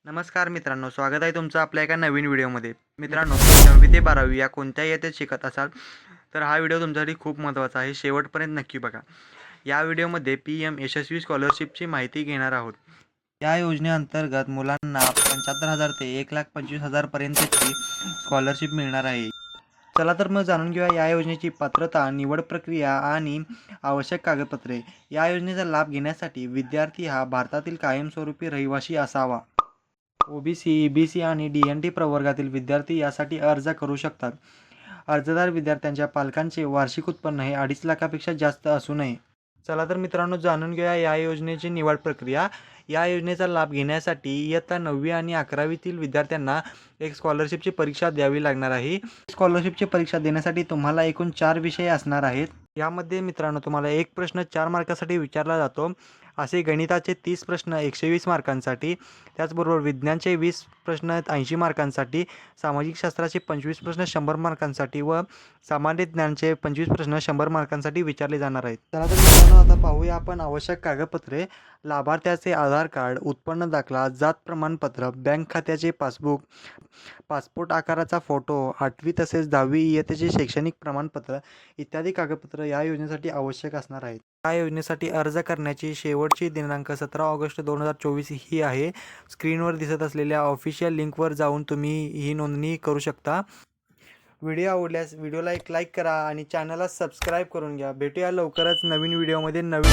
नमस्कार मित्रांनो, स्वागत आहे तुमचं आपल्या एका नवीन व्हिडिओमध्ये. मित्रांनो, 9वी ते 12वी या कोणत्याही इयत्तेत शिकत असाल तर हा व्हिडिओ तुमच्यासाठी खूप महत्त्वाचा आहे. शेवटपर्यंत नक्की बघा. या व्हिडिओमध्ये PM यशस्वी स्कॉलरशिपची माहिती घेणार आहोत. या योजनेअंतर्गत मुलांना 75,000 ते 1,25,000 पर्यंतची स्कॉलरशिप मिळणार आहे. चला तर मग जाणून घेऊया या योजनेची पात्रता, निवड प्रक्रिया आणि आवश्यक कागदपत्रे. या योजनेचा लाभ घेण्यासाठी विद्यार्थी हा भारतातील कायमस्वरूपी रहिवासी असावा. OBC, EBC आणि DNT प्रवर्गातील विद्यार्थी यासाठी अर्ज करू शकतात. अर्जदार विद्यार्थ्यांच्या पालकांचे वार्षिक उत्पन्न हे 2.5 लाखापेक्षा जास्त असू नये. चला तर मित्रांनो, जाणून घेऊया या योजनेची निवड प्रक्रिया. या योजनेचा लाभ घेण्यासाठी इयत्ता 9वी आणि 11वीतील विद्यार्थ्यांना एक स्कॉलरशिपची परीक्षा द्यावी लागणार आहे. स्कॉलरशिपची परीक्षा देण्यासाठी तुम्हाला एकूण 4 विषय असणार आहेत. यामध्ये मित्रांनो तुम्हाला एक प्रश्न 4 मार्कासाठी विचारला जातो. असे गणिताचे 30 प्रश्न 120 मार्कांसाठी, त्याचबरोबर विज्ञानचे 20 प्रश्न 80 मार्कांसाठी, सामाजिक शास्त्राचे 25 प्रश्न 100 मार्कांसाठी व सामान्य ज्ञानचे 25 प्रश्न 100 मार्कांसाठी विचारले जाणार आहेत. चला तर मित्रांनो, आता पाहूया आपण आवश्यक कागदपत्रे. लाभार्थ्याचे आधार कार्ड, उत्पन्न दाखला, जात प्रमाणपत्र, बँक खात्याचे पासबुक, पासपोर्ट आकाराचा फोटो, 8वी तसेच 10वी इयत्तेचे शैक्षणिक प्रमाणपत्र इत्यादी कागदपत्र या योजनेसाठी आवश्यक असणार आहेत. या योजनेसाठी अर्ज करण्याची शेवटची दिनांक 17 ऑगस्ट 2024 ही आहे. स्क्रीनवर दिसत असलेल्या ऑफिशियल लिंकवर जाऊन तुम्ही ही नोंदणी करू शकता. व्हिडिओ आवडल्यास व्हिडिओला एक लाईक करा आणि चॅनलला सबस्क्राईब करून घ्या. भेटूया लवकरच नवीन व्हिडिओमध्ये नवीन